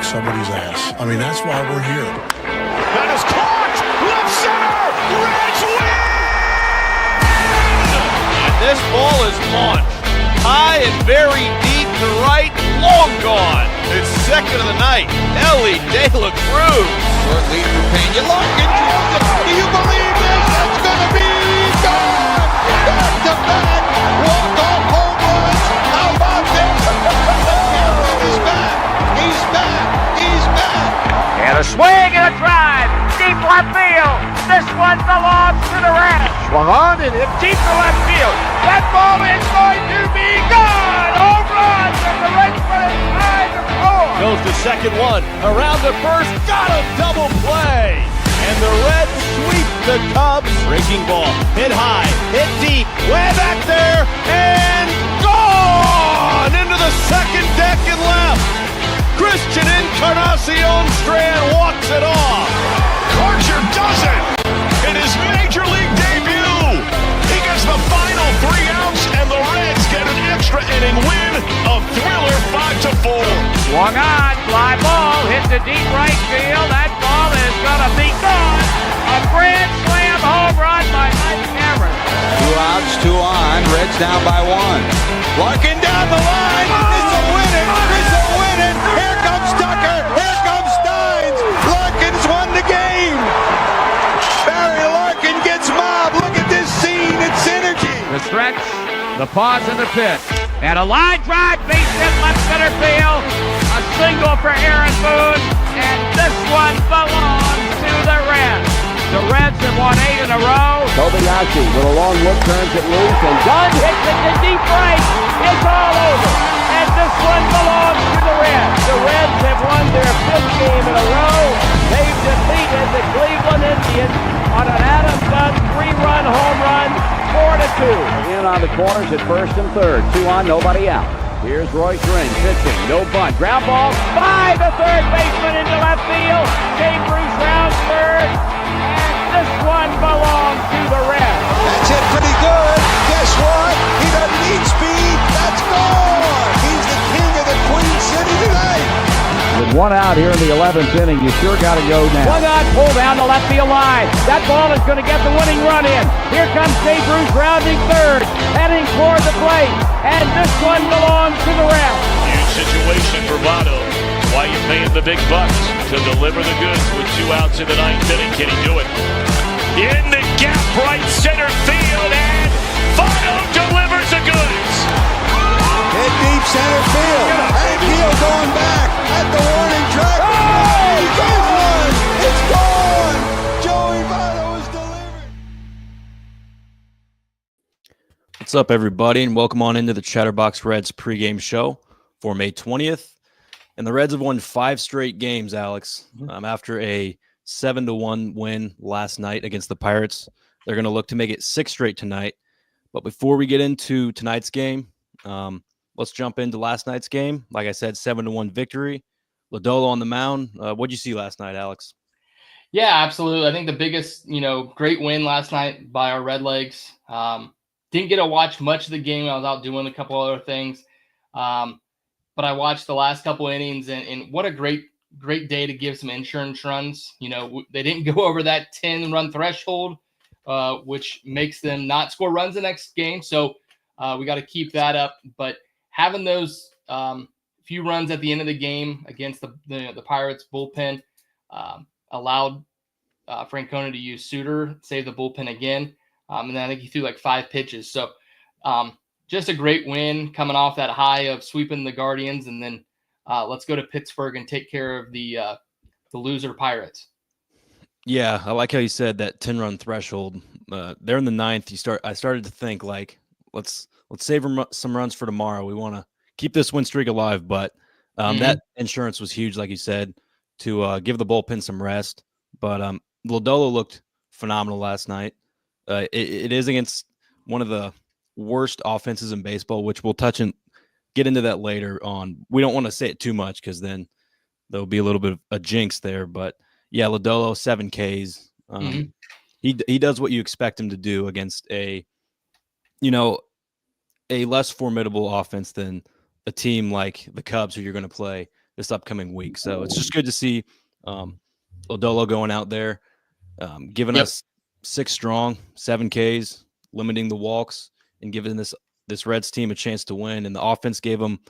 somebody's ass. I mean, that's why we're here. That is caught! Left center! Reds win! And this ball is launched. High and very deep to right, long gone. It's second of the night. Elly De La Cruz. Short lead for Pena. Larkin drills it. Do you believe this? It's going to be gone! Back to back! Walk-off home runs! How about this? He's back! He's back! He's back! And a swing and a drive! Deep left field! This one belongs to the Reds! Swung on and hit deep to left field! That ball is going to be gone! Home run! And the Reds put it tied to score! Goes to second one. Around to first. Got a double play! And the Reds sweep the Cubs. Breaking ball. Hit high. Hit deep. Way back there. And gone! Into the second deck and left. Christian Encarnacion Strand walks it off. Archer does it in his major league debut. He gets the final 3 outs, and the Reds get an extra inning win. A thriller 5-4. Swung on, fly ball, hit the deep right field. That ball is going to be gone. A grand slam home run by Mike Cameron. 2 outs, 2 on. Reds down by 1. Larkin down the line. It's a winner. It's a winner. Here comes Tucker. Here comes Steins. Larkin's won the game. Barry Larkin gets mobbed. Look at this scene. It's synergy. The stretch, the pause and the pitch. And a line drive, base hit left center field. A single for Aaron Boone. And this one belongs to the Reds. The Reds have won 8 in a row. Kobayashi with a long look turns it loose and Dunn hits it to deep right. It's all over. And this one belongs to the Reds. The Reds have won their 5th game in a row. They've defeated the Cleveland Indians on an Adam Dunn 3-run home run, 4-2. In on the corners at first and third. 2 on, nobody out. Here's Royce Ring pitching, no bunt. Ground ball by the third baseman into left field. Dave Bruce rounds third. This one belongs to the Reds. That's it pretty good. Guess what? He doesn't need speed. That's gone. He's the king of the Queen City tonight. With 1 out here in the 11th inning, you sure got to go now. One on, pull down the left field line. That ball is going to get the winning run in. Here comes Dave Bruce rounding third, heading toward the plate. And this one belongs to the Reds. Huge situation for Votto. Why you paying the big bucks to deliver the goods with 2 outs in the 9th inning? Can he do it? In the gap, right center field, and Votto delivers the goods. Hit deep center field. And Keel going back at the warning track. Oh, he got one. It's gone. Joey Votto is delivered. What's up, everybody, and welcome on into the Chatterbox Reds pregame show for May 20th. And the Reds have won 5 straight games, Alex, after a 7-1 win last night against the Pirates. They're going to look to make it 6 straight tonight. But before we get into tonight's game, let's jump into last night's game. Like I said, 7-1 victory. Lodolo on the mound. What'd you see last night, Alex? Yeah, absolutely. I think the biggest, great win last night by our Redlegs. Didn't get to watch much of the game. I was out doing a couple other things. But I watched the last couple innings, and what a great day to give some insurance runs. They didn't go over that 10-run threshold, which makes them not score runs the next game. So we got to keep that up. But having those few runs at the end of the game against the Pirates bullpen allowed Francona to use Suter, save the bullpen again. And then I think he threw like 5 pitches. So just a great win coming off that high of sweeping the Guardians. And then let's go to Pittsburgh and take care of the loser Pirates. Yeah, I like how you said that 10-run threshold. They're in the 9th. I started to think like, let's save some runs for tomorrow. We want to keep this win streak alive, but that insurance was huge, like you said, to give the bullpen some rest. But Lodolo looked phenomenal last night. It is against one of the worst offenses in baseball, which we'll get into that later on. We don't want to say it too much because then there'll be a little bit of a jinx there. But yeah, Lodolo, 7 Ks. He does what you expect him to do against a less formidable offense than a team like the Cubs who you're going to play this upcoming week. So it's just good to see Lodolo going out there, giving us 6 strong, 7 Ks, limiting the walks, and giving this Reds team a chance to win. And the offense gave them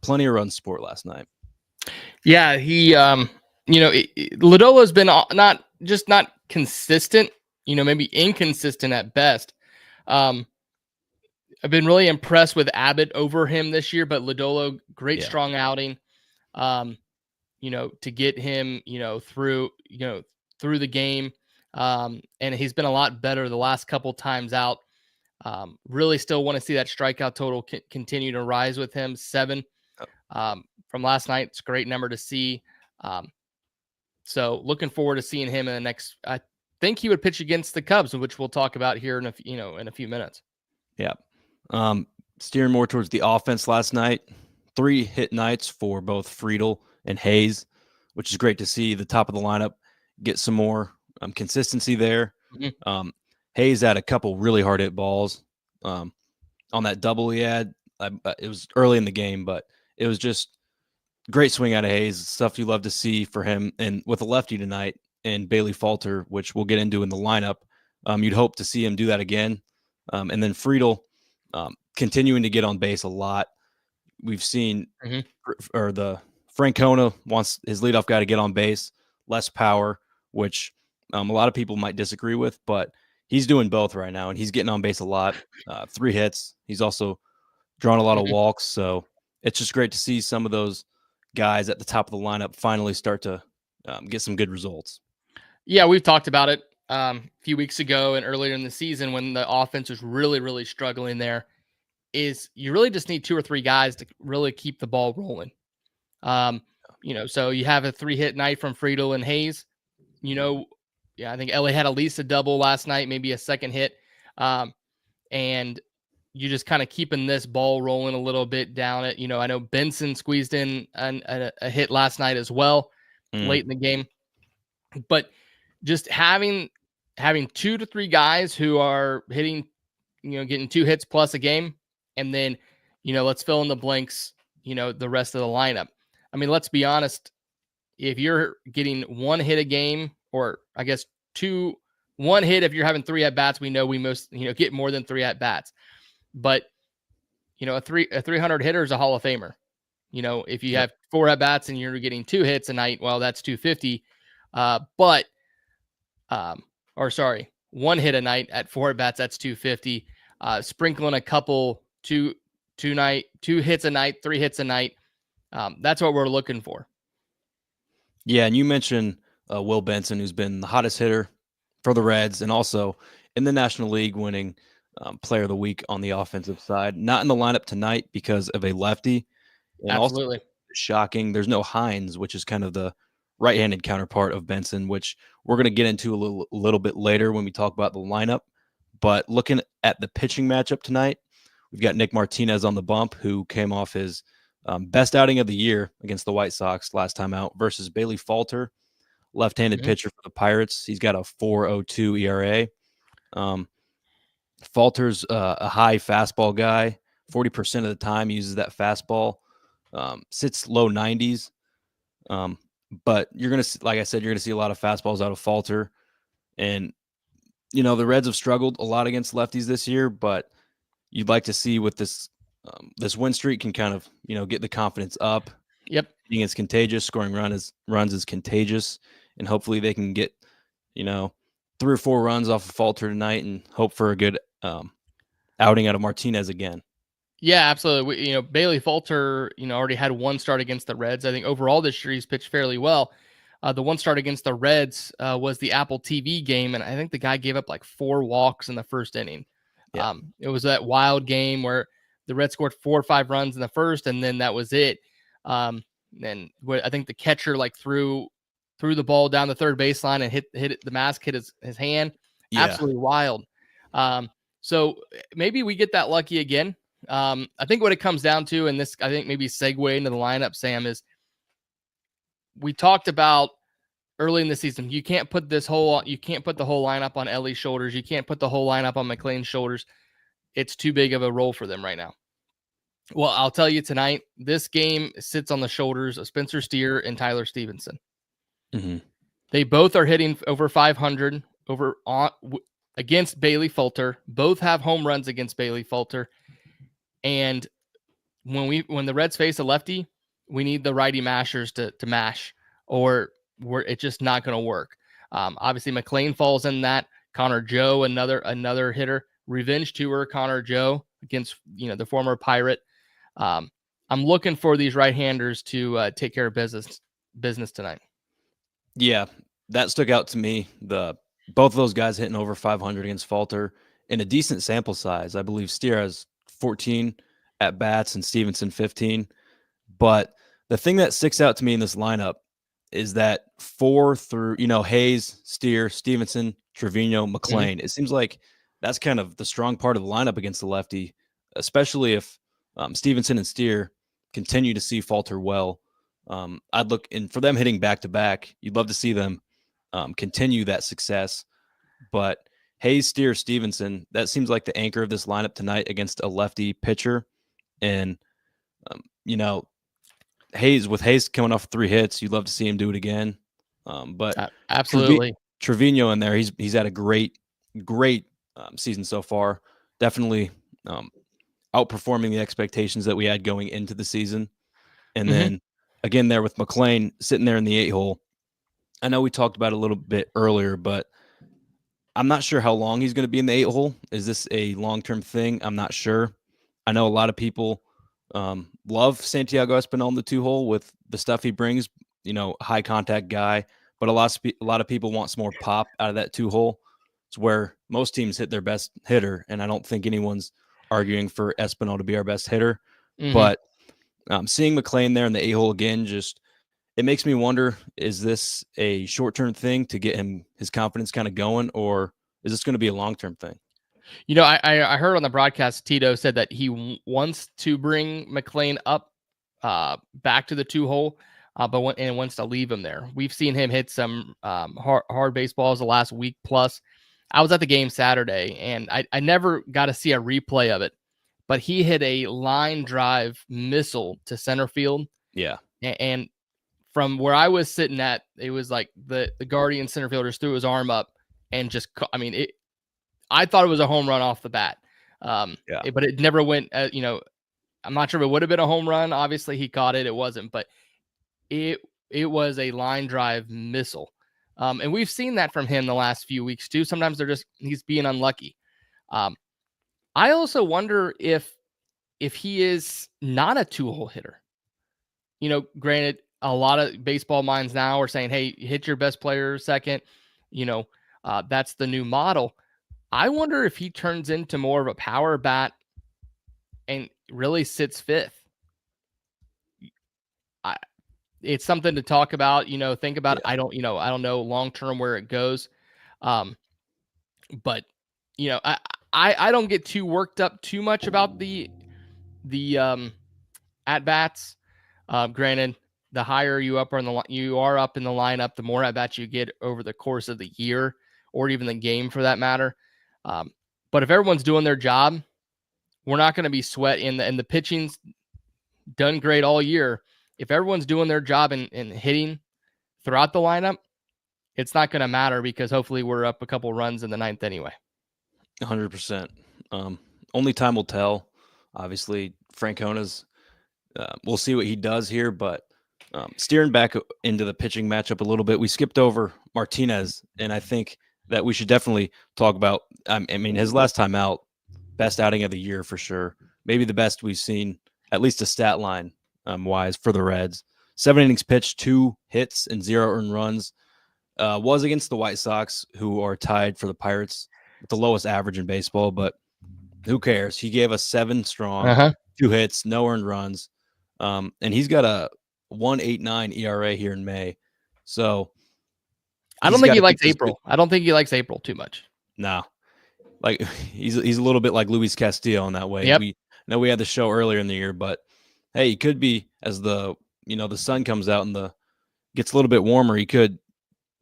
plenty of run support last night. Yeah, he, Lodolo's been not consistent, maybe inconsistent at best. I've been really impressed with Abbott over him this year, but Lodolo, great strong outing, to get him, through the game. And he's been a lot better the last couple times out. Really still want to see that strikeout total continue to rise with him. 7 from last night. It's a great number to see. So looking forward to seeing him in the next, I think he would pitch against the Cubs, which we'll talk about here in a few minutes. Yeah. Steering more towards the offense last night, 3 hit nights for both Friedel and Hayes, which is great to see the top of the lineup get some more consistency there. Mm-hmm. Hayes had a couple really hard hit balls on that double he had. It was early in the game, but it was just great swing out of Hayes, stuff you love to see for him. And with a lefty tonight and Bailey Falter, which we'll get into in the lineup, you'd hope to see him do that again. And then Friedel continuing to get on base a lot. We've seen or the Francona wants his leadoff guy to get on base, less power, which a lot of people might disagree with, but he's doing both right now, and he's getting on base a lot. 3 hits. He's also drawn a lot of walks, so it's just great to see some of those guys at the top of the lineup finally start to get some good results. Yeah, we've talked about it a few weeks ago and earlier in the season when the offense was really, really struggling there, is you really just need 2 or 3 guys to really keep the ball rolling. So you have a 3-hit night from Friedel and Hayes. I think Elly had at least a double last night, maybe a second hit. And you just kind of keeping this ball rolling a little bit down it. I know Benson squeezed in a hit last night as well, late in the game. But just having 2 to 3 guys who are hitting, getting 2 hits plus a game, and then, let's fill in the blanks, the rest of the lineup. I mean, let's be honest. If you're getting 1 hit a game, or I guess 1 hit if you're having 3 at bats, we know we most get more than 3 at bats. But a 300 hitter is a Hall of Famer. If you have 4 at bats and you're getting 2 hits a night, well, that's 250. 1 hit a night at 4 at bats, that's 250. Sprinkling a couple 2 hits a night, 3 hits a night. That's what we're looking for. Yeah, and you mentioned Will Benson, who's been the hottest hitter for the Reds, and also in the National League winning Player of the Week on the offensive side. Not in the lineup tonight because of a lefty. And absolutely. Also, shocking, there's no Hines, which is kind of the right-handed counterpart of Benson, which we're going to get into a little bit later when we talk about the lineup. But looking at the pitching matchup tonight, we've got Nick Martinez on the bump, who came off his best outing of the year against the White Sox last time out, versus Bailey Falter, left-handed pitcher for the Pirates. He's got a 4.02 ERA. Falter's a high fastball guy. 40% of the time he uses that fastball. Sits low 90s. But you're going to, like I said, you're going to see a lot of fastballs out of Falter. And, the Reds have struggled a lot against lefties this year, but you'd like to see with this win streak can kind of, get the confidence up. Yep. Being is contagious. Scoring runs is contagious. And hopefully they can get, 3 or 4 runs off of Falter tonight and hope for a good outing out of Martinez again. Yeah, absolutely. Bailey Falter, already had 1 start against the Reds. I think overall this year he's pitched fairly well. The 1 start against the Reds was the Apple TV game, and I think the guy gave up like 4 walks in the first inning. Yeah. It was that wild game where the Reds scored 4 or 5 runs in the first, and then that was it. And I think the catcher threw the ball down the third baseline and hit it, the mask hit his hand. Yeah. Absolutely wild. So maybe we get that lucky again. I think what it comes down to, and this I think maybe segue into the lineup, Sam, is we talked about early in the season. You can't put the whole lineup on Elly's shoulders. You can't put the whole lineup on McLean's shoulders. It's too big of a role for them right now. Well, I'll tell you tonight, this game sits on the shoulders of Spencer Steer and Tyler Stevenson. Mm-hmm. They both are hitting over 500 against Bailey Falter. Both have home runs against Bailey Falter. And when the Reds face a lefty, we need the righty mashers to mash, or it's just not going to work. Obviously, McLean falls in that. Connor Joe, another hitter. Revenge tour, Connor Joe against the former Pirate. I'm looking for these right-handers to take care of business tonight. Yeah, that stuck out to me. Both of those guys hitting over 500 against Falter in a decent sample size. I believe Steer has 14 at bats and Stevenson 15. But the thing that sticks out to me in this lineup is that 4 through Hayes, Steer, Stevenson, Trevino, McLean. It seems like that's kind of the strong part of the lineup against the lefty, especially if Stevenson and Steer continue to see Falter well. I'd look in for them hitting back to back. You'd love to see them continue that success. But Hayes, Steer, Stevenson, that seems like the anchor of this lineup tonight against a lefty pitcher. And, Hayes coming off 3 hits, you'd love to see him do it again. But absolutely. Trevino in there, he's had a great season so far. Definitely outperforming the expectations that we had going into the season. And then again there with McLean sitting there in the 8-hole. I know we talked about it a little bit earlier, but I'm not sure how long he's going to be in the 8-hole. Is this a long-term thing? I'm not sure. I know a lot of people love Santiago Espinal in the 2-hole with the stuff he brings, high contact guy, but a lot of people want some more pop out of that 2-hole. It's where most teams hit their best hitter, and I don't think anyone's arguing for Espinal to be our best hitter. But seeing McLean there in the 8-hole again, it makes me wonder, is this a short-term thing to get his confidence kind of going, or is this going to be a long-term thing? I heard on the broadcast, Tito said that he wants to bring McLean up back to the 2-hole, but wants to leave him there. We've seen him hit some hard baseballs the last week plus. I was at the game Saturday, and I never got to see a replay of it, but he hit a line drive missile to center field. Yeah. And from where I was sitting at, it was like the Guardian center fielder threw his arm up and just, I thought it was a home run off the bat. But it never went, I'm not sure if it would have been a home run. Obviously he caught it. It wasn't, but it was a line drive missile. And we've seen that from him the last few weeks too. Sometimes he's being unlucky. I also wonder if he is not a 2-hole hitter. Granted, a lot of baseball minds now are saying, hey, hit your best player second. That's the new model. I wonder if he turns into more of a power bat and really sits 5th. It's something to talk about, think about. Yeah. I don't know long-term where it goes. But I don't get too worked up too much about the at-bats. Granted, the higher you are up in the lineup, the more at-bats you get over the course of the year or even the game for that matter. But if everyone's doing their job, we're not going to be sweating. And the pitching's done great all year. If everyone's doing their job and hitting throughout the lineup, it's not going to matter because hopefully we're up a couple runs in the 9th anyway. 100%. Only time will tell. Obviously, Francona's, we'll see what he does here, but steering back into the pitching matchup a little bit, we skipped over Martinez, and I think that we should definitely talk about, his last time out, best outing of the year for sure. Maybe the best we've seen, at least a stat line wise for the Reds. 7 innings pitched, 2 hits and 0 earned runs. Was against the White Sox, who are tied for the Pirates with the lowest average in baseball, but who cares? He gave us 7 strong, 2 hits, no earned runs. And he's got a 1.89 ERA here in May. So I don't think he likes April. I don't think he likes April too much. No. Like he's a little bit like Luis Castillo in that way. Yep. We know we had the show earlier in the year, but hey, he could be, as the sun comes out and gets a little bit warmer, he could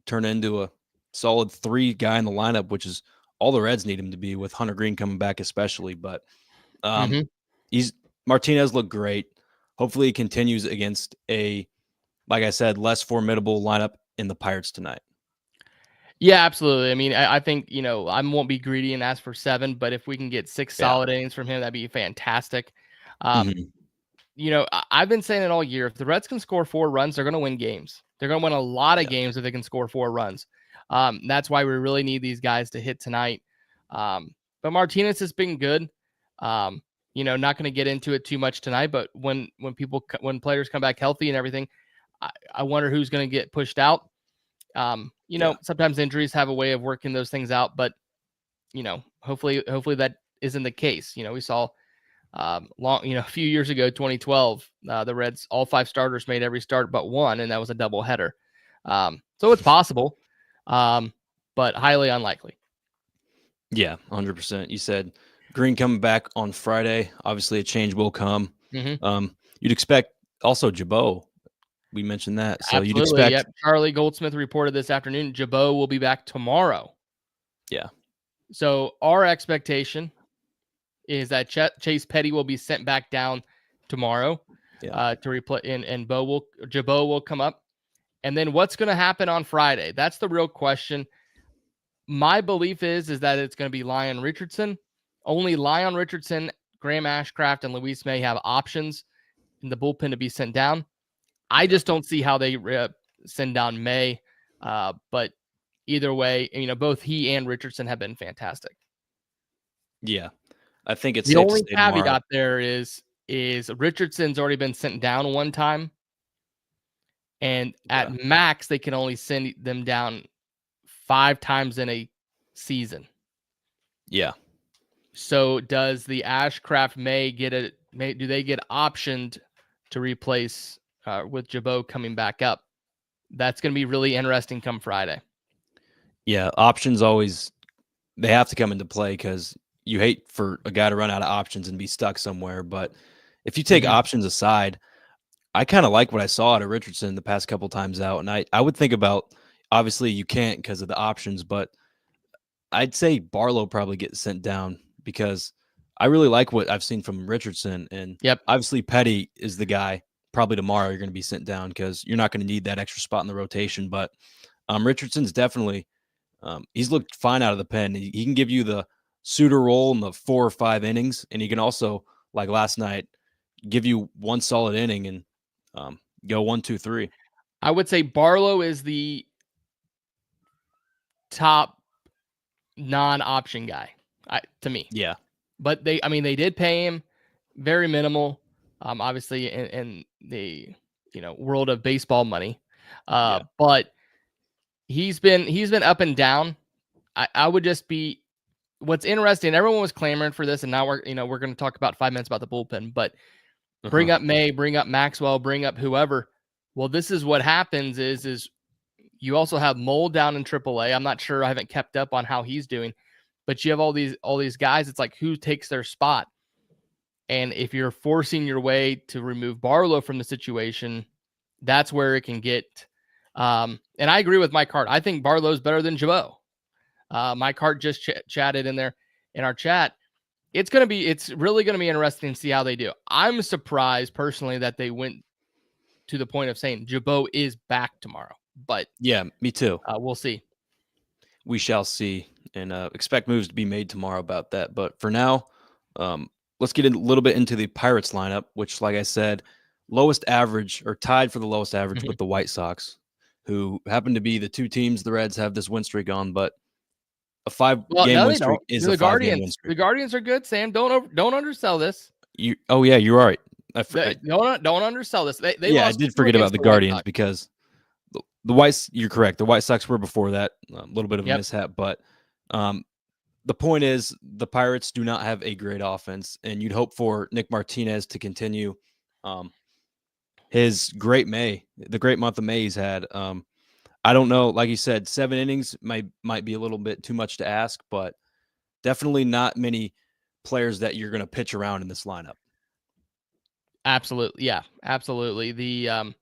turn into a solid 3 guy in the lineup, which is all the Reds need him to be, with Hunter Greene coming back especially. But he's Martinez looked great. Hopefully he continues against a, like I said, less formidable lineup in the Pirates tonight. Yeah, absolutely. I mean, I think, I won't be greedy and ask for 7, but if we can get 6 solid innings from him, that'd be fantastic. I've been saying it all year. If the Reds can score 4 runs, they're going to win games. They're going to win a lot of games if they can score 4 runs. That's why we really need these guys to hit tonight. But Martinez has been good. Not going to get into it too much tonight, but when players come back healthy and everything, I wonder who's going to get pushed out. Sometimes injuries have a way of working those things out, but hopefully that isn't the case. We saw a few years ago, 2012, the Reds, all 5 starters made every start but one, and that was a doubleheader. So it's possible, but highly unlikely. Yeah, 100%. You said Greene coming back on Friday. Obviously, a change will come. You'd expect also Jabot. We mentioned that. So Absolutely, you'd expect. Yep. Charlie Goldsmith reported this afternoon. Jabot will be back tomorrow. Yeah. So our expectation is that Chase Petty will be sent back down tomorrow to replace, and Jabot will come up. And then what's going to happen on Friday? That's the real question. My belief is that it's going to be Lyon Richardson. Only Lyon Richardson, Graham Ashcraft, and Luis May have options in the bullpen to be sent down. I just don't see how they send down May. But either way, both he and Richardson have been fantastic. Yeah. I think it's the only caveat there is Richardson's already been sent down one time. And at max, they can only send them down 5 times in a season. Yeah. So does the Ashcraft do they get optioned to replace with Jabot coming back up? That's going to be really interesting come Friday. Yeah. Options always, they have to come into play because you hate for a guy to run out of options and be stuck somewhere. But if you take options aside, I kind of like what I saw out of Richardson the past couple times out. And I would think about, obviously you can't because of the options, but I'd say Barlow probably gets sent down because I really like what I've seen from Richardson. And obviously Petty is the guy. Probably tomorrow you're going to be sent down because you're not going to need that extra spot in the rotation. But Richardson's definitely, he's looked fine out of the pen. He can give you the suitor role in the 4 or 5 innings. And he can also, like last night, give you one solid inning and go 1, 2, 3. I would say Barlow is the top non-option guy to me. Yeah. But they did pay him very minimal, obviously in the world of baseball money. But he's been up and down. I would just be, what's interesting, everyone was clamoring for this, and now we're going to talk about 5 minutes about the bullpen, but bring up May, bring up Maxwell, bring up whoever. Well, this is what happens is you also have Mole down in AAA. I'm not sure. I haven't kept up on how he's doing, but you have all these guys. It's like, who takes their spot? And if you're forcing your way to remove Barlow from the situation, that's where it can get. And I agree with Mike Hart. I think Barlow's better than Jabot. Mike Hart just chatted in there in our chat. It's really going to be interesting to see how they do. I'm surprised personally that they went to the point of saying Jabot is back tomorrow, but yeah, me too. We'll see. We shall see, and expect moves to be made tomorrow about that. But for now, let's get a little bit into the Pirates lineup, which, like I said, lowest average or tied for the lowest average with the White Sox, who happen to be the 2 teams the Reds have this win streak on, but a 5-game win streak is a 5-game win streak. The Guardians are good, Sam. Don't undersell this. You're right. Don't undersell this. I did forget about the Guardians because you're correct. The White Sox were before that, a little bit of a mishap, but the point is the Pirates do not have a great offense, and you'd hope for Nick Martinez to continue his great the great month of May he's had. I don't know, like you said, 7 innings might be a little bit too much to ask, but definitely not many players that you're going to pitch around in this lineup. Absolutely. Yeah, absolutely. The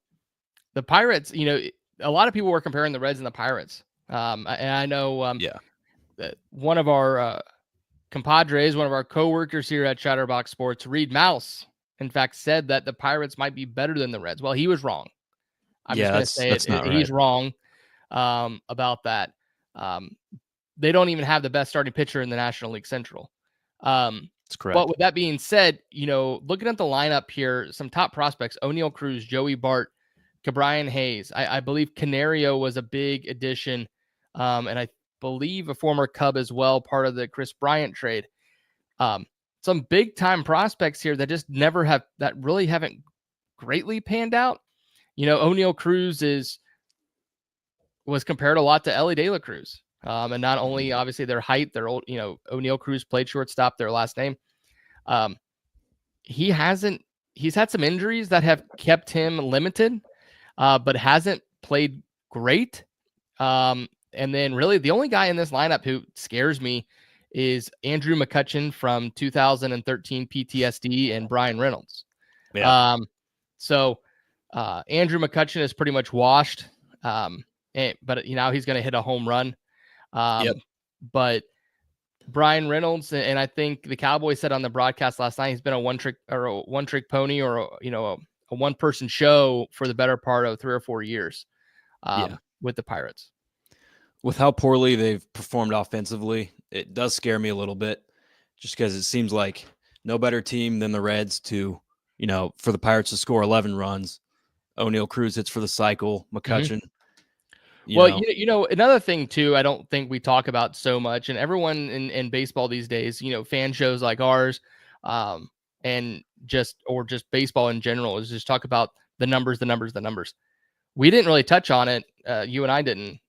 Pirates, a lot of people were comparing the Reds and the Pirates. And I know that one of our compadres, one of our coworkers here at Chatterbox Sports, Reed Mouse, in fact, said that the Pirates might be better than the Reds. Well, he was wrong. I'm just going to say that's not right. He's wrong about that. They don't even have the best starting pitcher in the National League Central. That's correct. But with that being said, looking at the lineup here, some top prospects: O'Neill Cruz, Joey Bart, Ke'Bryan Hayes. I believe Canario was a big addition, and I believe a former Cub as well, part of the Chris Bryant trade. Some big time prospects here that just really haven't greatly panned out. O'Neill Cruz was compared a lot to Elly De La Cruz. And not only obviously their height, their old, O'Neill Cruz played shortstop, their last name. He's had some injuries that have kept him limited, but hasn't played great. And then really the only guy in this lineup who scares me is Andrew McCutchen from 2013 PTSD and Brian Reynolds. Yeah. So Andrew McCutchen is pretty much washed. But now he's going to hit a home run. But Brian Reynolds, and I think the Cowboys said on the broadcast last night, he's been a one-trick pony, or a one-person show for the better part of 3 or 4 years with the Pirates. With how poorly they've performed offensively, it does scare me a little bit, just because it seems like no better team than the Reds to, for the Pirates to score 11 runs. O'Neill Cruz hits for the cycle, McCutchen. Another thing too, I don't think we talk about so much, and everyone in baseball these days, fan shows like ours, and just baseball in general, is just talk about the numbers. We didn't really touch on it. You and I didn't.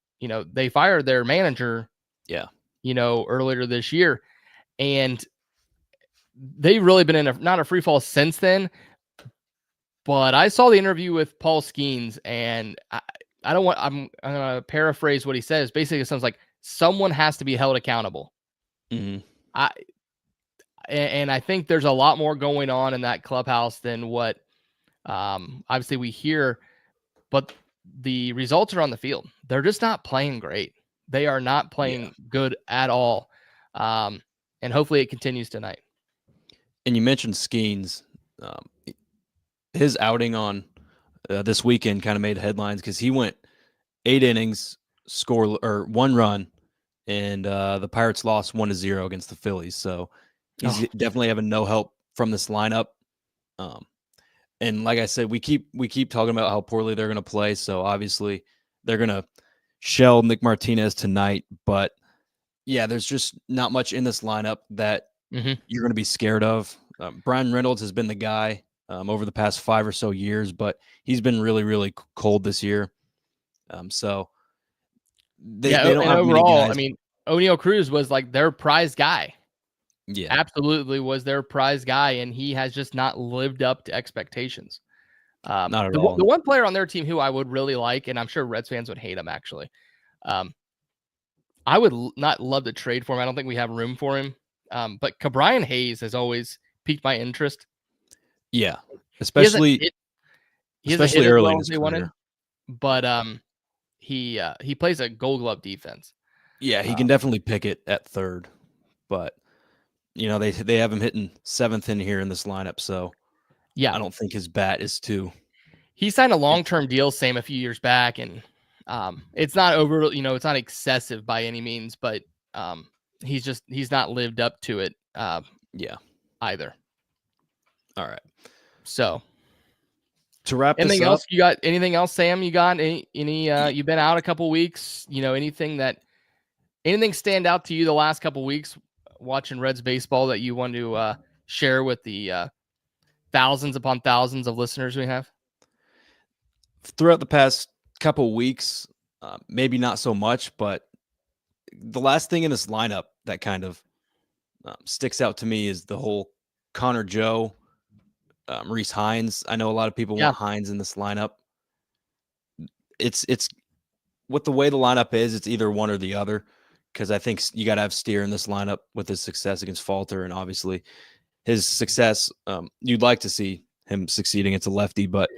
They fired their manager. Yeah. Earlier this year, and they've really been in not a free fall since then. But I saw the interview with Paul Skeens, and I'm going to paraphrase what he says. Basically, it sounds like someone has to be held accountable. Mm-hmm. And I think there's a lot more going on in that clubhouse than what obviously we hear, but the results are on the field. They're just not playing great. They are not playing good at all. And hopefully it continues tonight. And you mentioned Skeens. His outing on this weekend kind of made headlines because he went 8 innings, score or 1 run, and the Pirates lost 1-0 against the Phillies. So he's definitely having no help from this lineup. And like I said, we keep talking about how poorly they're going to play. So obviously they're going to shell Nick Martinez tonight. But yeah, there's just not much in this lineup that you're going to be scared of. Brian Reynolds has been the guy over the past 5 or so years, but he's been really, really cold this year. So they don't have overall, many guys. I mean, O'Neill Cruz was like their prize guy. Yeah, absolutely was their prize guy, and he has just not lived up to expectations. Not at all. The one player on their team who I would really like, and I'm sure Reds fans would hate him actually. I would not love to trade for him. I don't think we have room for him. But Ke'Bryan Hayes has always piqued my interest. Yeah, especially early in his career. But he plays a Gold Glove defense. Yeah, he can definitely pick it at third, but they have him hitting 7th in here in this lineup. So yeah, I don't think his bat is too. He signed a long-term deal, same a few years back, and it's not over. It's not excessive by any means, but he's not lived up to it. Either. All right. So to wrap this anything up, else? You got anything else, Sam? You got any? You've been out a couple weeks. Anything stand out to you the last couple weeks watching Reds baseball that you want to share with the thousands upon thousands of listeners we have? Throughout the past couple weeks, maybe not so much, but the last thing in this lineup that kind of sticks out to me is the whole Connor Joe, Reese Hines. I know a lot of people want Hines in this lineup. It's with the way the lineup is, it's either one or the other, because I think you got to have Steer in this lineup with his success against Falter, and obviously his success. You'd like to see him succeed against a lefty, but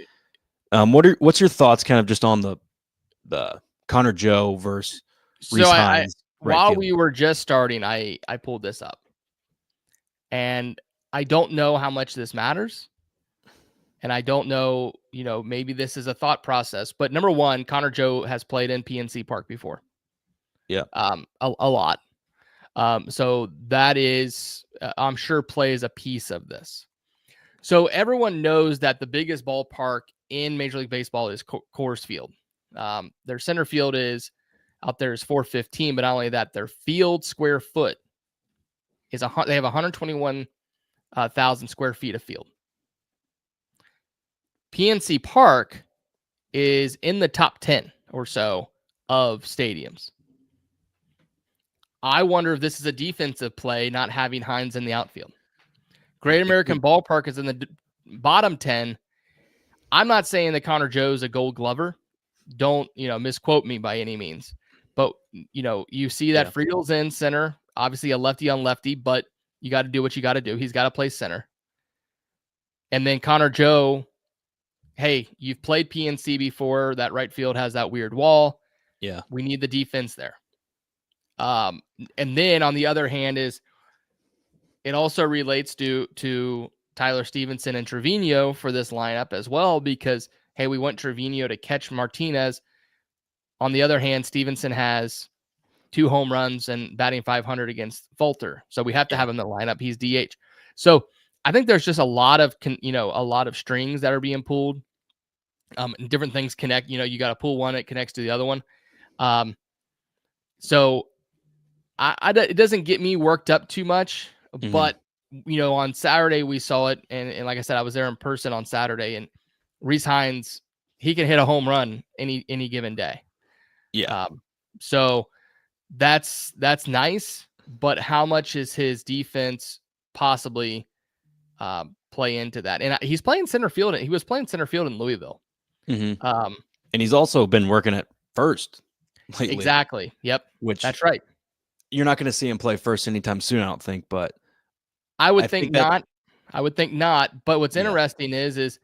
what's your thoughts kind of just on the Connor Joe versus Reese Hines? While we were just starting, I pulled this up, and I don't know how much this matters, And I don't know, maybe this is a thought process, but number one, Connor Joe has played in PNC Park before. Yeah. A lot. So that is, I'm sure, plays a piece of this. So everyone knows that the biggest ballpark in Major League Baseball is Coors Field. Their center field is out there is 415, but not only that, their field square foot is they have 121,000 square feet of field. PNC Park is in the top 10 or so of stadiums. I wonder if this is a defensive play, not having Hines in the outfield. Great American Ballpark is in the bottom 10. I'm not saying that Connor Joe's a Gold Glover. Don't, misquote me by any means. But, you see that Friedel's in center, obviously a lefty on lefty, but you got to do what you got to do. He's got to play center. And then Connor Joe, hey, you've played PNC before. That right field has that weird wall. Yeah. We need the defense there. And then on the other hand it also relates to Tyler Stevenson and Trevino for this lineup as well, because, hey, we want Trevino to catch Martinez. On the other hand, Stevenson has 2 home runs and batting 500 against Falter. So we have to have him in the lineup. He's DH. So I think there's just a lot of strings that are being pulled. And different things connect. You got to pull one, it connects to the other one. So it doesn't get me worked up too much, but on Saturday we saw it, and like I said, I was there in person on Saturday, and Rhys Hines, he can hit a home run any given day. Yeah. So that's nice, but how much is his defense possibly play into that? And he's playing center field. He was playing center field in Louisville. Mm-hmm. And he's also been working at first lately. Exactly. Yep. That's right. You're not going to see him play first anytime soon, I don't think, but I would think not. I would think not. But what's interesting is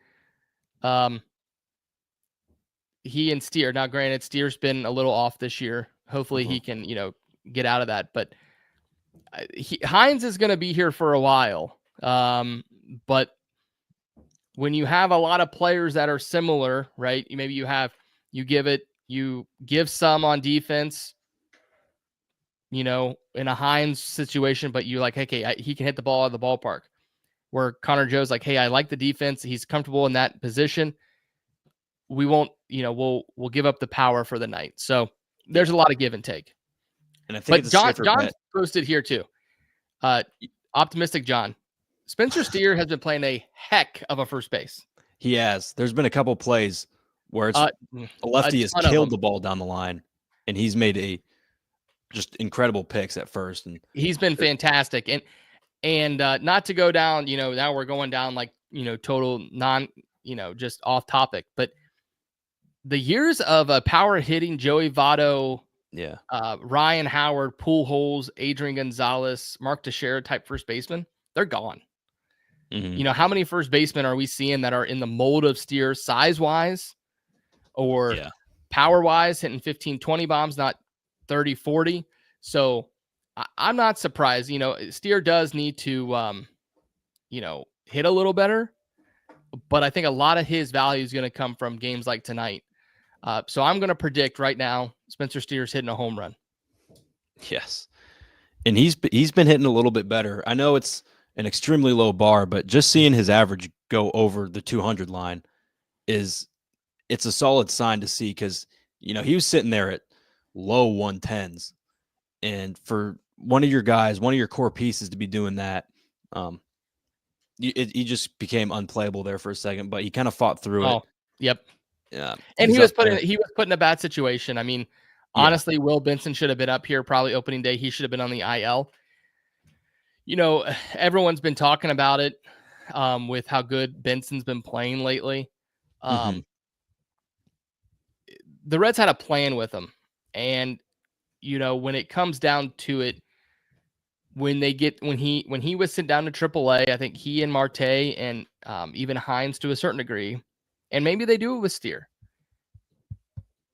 he and Steer. Now, granted, Steer's been a little off this year. Hopefully he can, get out of that. But Hines is going to be here for a while. But when you have a lot of players that are similar, right? Maybe you give some on defense, in a Hines situation, but you're like, hey, he can hit the ball out of the ballpark. Where Connor Joe's like, hey, I like the defense. He's comfortable in that position. We won't, we'll give up the power for the night. So there's a lot of give and take. And I think John's posted here too. Optimistic John. Spencer Steer has been playing a heck of a first base. He has. There's been a couple plays where it's a lefty has killed the ball down the line, and he's made just incredible picks at first. And he's been fantastic. And not to go down, now we're going down like, total just off topic, but the years of power hitting Joey Votto, Ryan Howard, Pujols, Adrian Gonzalez, Mark Teixeira type first baseman, they're gone. Mm-hmm. How many first basemen are we seeing that are in the mold of Steer size-wise or power-wise, hitting 15, 20 bombs, not 30, 40? So I'm not surprised. Steer does need to, hit a little better, but I think a lot of his value is going to come from games like tonight. So I'm going to predict right now, Spencer Steer's hitting a home run. Yes. And he's been hitting a little bit better. I know it's an extremely low bar, but just seeing his average go over the 200 line it's a solid sign to see, because, he was sitting there at low 110s. And for one of your guys, one of your core pieces to be doing that, he just became unplayable there for a second, but he kind of fought through it. Yep. Yeah. And he was put in a bad situation. I mean, honestly, Will Benson should have been up here probably opening day. He should have been on the IL. Everyone's been talking about it with how good Benson's been playing lately. The Reds had a plan with him. And, when it comes down to it, when he was sent down to AAA, I think he and Marte and even Hines to a certain degree, and maybe they do it with Steer.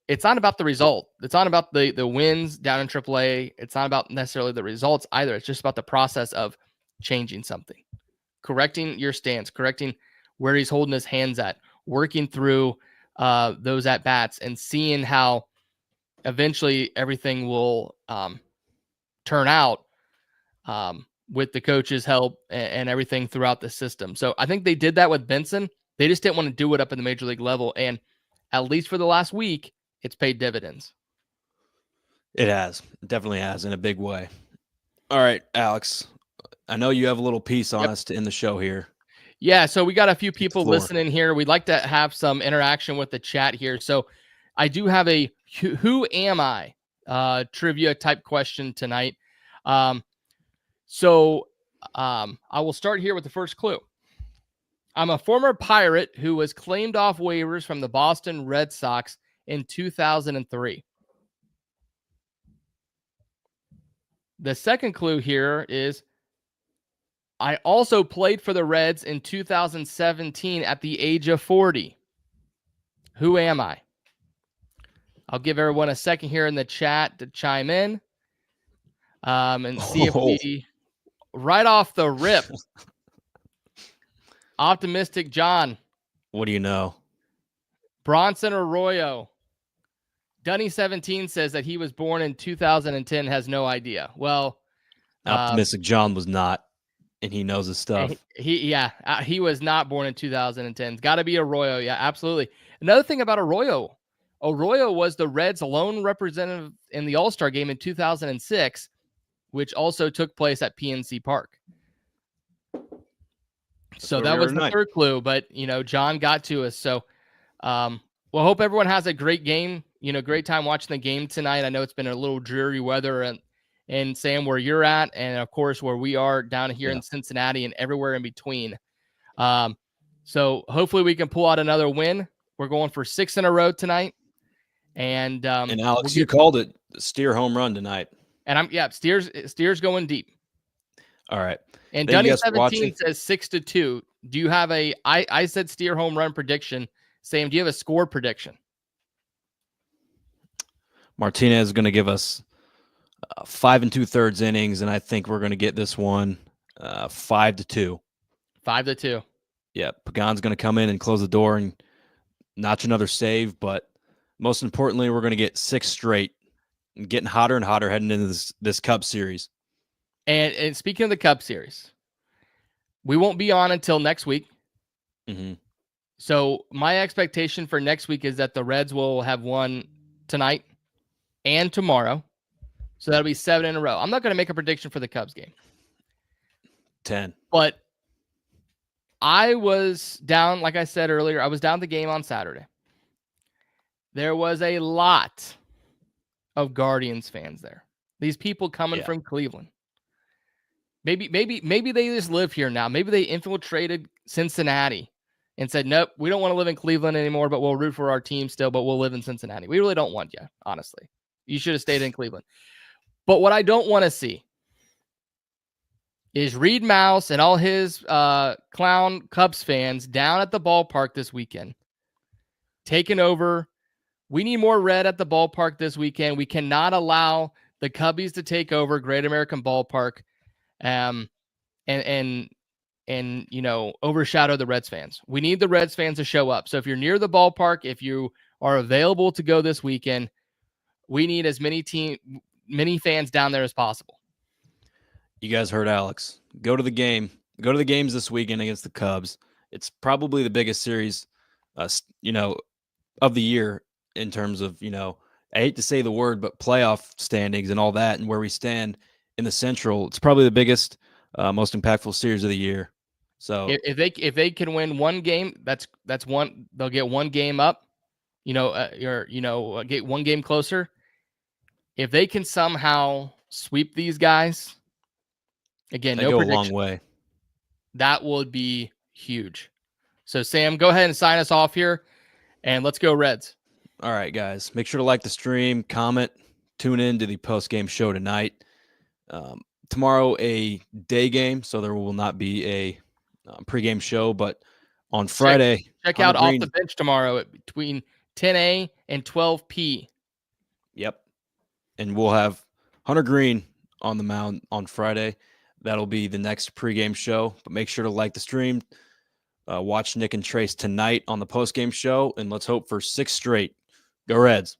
It's not about the result. It's not about the wins down in AAA. It's not about necessarily the results either. It's just about the process of changing something, correcting your stance, correcting where he's holding his hands at, working through those at bats, and seeing how eventually everything will turn out with the coach's help and everything throughout the system. So I think they did that with Benson. They just didn't want to do it up in the major league level. And at least for the last week, it's paid dividends. It has. It definitely has in a big way. All right, Alex, I know you have a little piece on us to end the show here. Yeah, so we got a few people listening here. We'd like to have some interaction with the chat here. So I do have a who am I trivia type question tonight. I will start here with the first clue. I'm a former Pirate who was claimed off waivers from the Boston Red Sox in 2003. The second clue here is I also played for the Reds in 2017 at the age of 40. Who am I? I'll give everyone a second here in the chat to chime in and see if we, right off the rip, Optimistic John. What do you know? Bronson Arroyo. Dunny17 says that he was born in 2010, has no idea. Well, Optimistic John was not, and he knows his stuff. He was not born in 2010. It's got to be Arroyo. Yeah, absolutely. Another thing about Arroyo was the Reds' lone representative in the All-Star game in 2006, which also took place at PNC Park. So that was the third clue, but, John got to us. So, hope everyone has a great game, great time watching the game tonight. I know it's been a little dreary weather and Sam, where you're at, and of course, where we are down here in Cincinnati and everywhere in between. So hopefully we can pull out another win. We're going for 6 in a row tonight. And Alex, you called it steer home run tonight. And steers going deep. All right. And Dunny17 says 6-2. Do you have I said steer home run prediction. Sam, do you have a score prediction? Martinez is going to give us 5 2/3 innings, and I think we're going to get this one 5-2. 5-2. Yeah, Pagan's going to come in and close the door and notch another save, but most importantly, we're going to get 6 straight and getting hotter and hotter heading into this Cup series. And speaking of the Cup series, we won't be on until next week. Mm-hmm. So my expectation for next week is that the Reds will have won tonight and tomorrow. So that'll be 7 in a row. I'm not going to make a prediction for the Cubs game. 10. But I was down, like I said earlier, I was down the game on Saturday. There was a lot of Guardians fans there. These people coming from Cleveland. Maybe they just live here now. Maybe they infiltrated Cincinnati and said, nope, we don't want to live in Cleveland anymore, but we'll root for our team still, but we'll live in Cincinnati. We really don't want you, honestly. You should have stayed in Cleveland. But what I don't want to see is Reed Mouse and all his clown Cubs fans down at the ballpark this weekend, taking over. We need more red at the ballpark this weekend. We cannot allow the Cubbies to take over Great American Ballpark and overshadow the Reds fans. We need the Reds fans to show up. So if you're near the ballpark, if you are available to go this weekend, we need as many fans down there as possible. You guys heard Alex. Go to the game. Go to the games this weekend against the Cubs. It's probably the biggest series, of the year in terms of, I hate to say the word, but playoff standings and all that, and where we stand in the Central. It's probably the biggest, most impactful series of the year. So if they can win one game, that's one. They'll get one game up. Get one game closer. If they can somehow sweep these guys, again, no prediction. Go a long way. That would be huge. So, Sam, go ahead and sign us off here, and let's go Reds. All right, guys. Make sure to like the stream, comment, tune in to the post-game show tonight. Tomorrow, a day game, so there will not be a pregame show, but on Friday. Check out Off the Bench tomorrow between 10 and 12 p. Yep. And we'll have Hunter Greene on the mound on Friday. That'll be the next pregame show. But make sure to like the stream, Watch Nick and Trace tonight on the postgame show, and let's hope for 6 straight. Go Reds.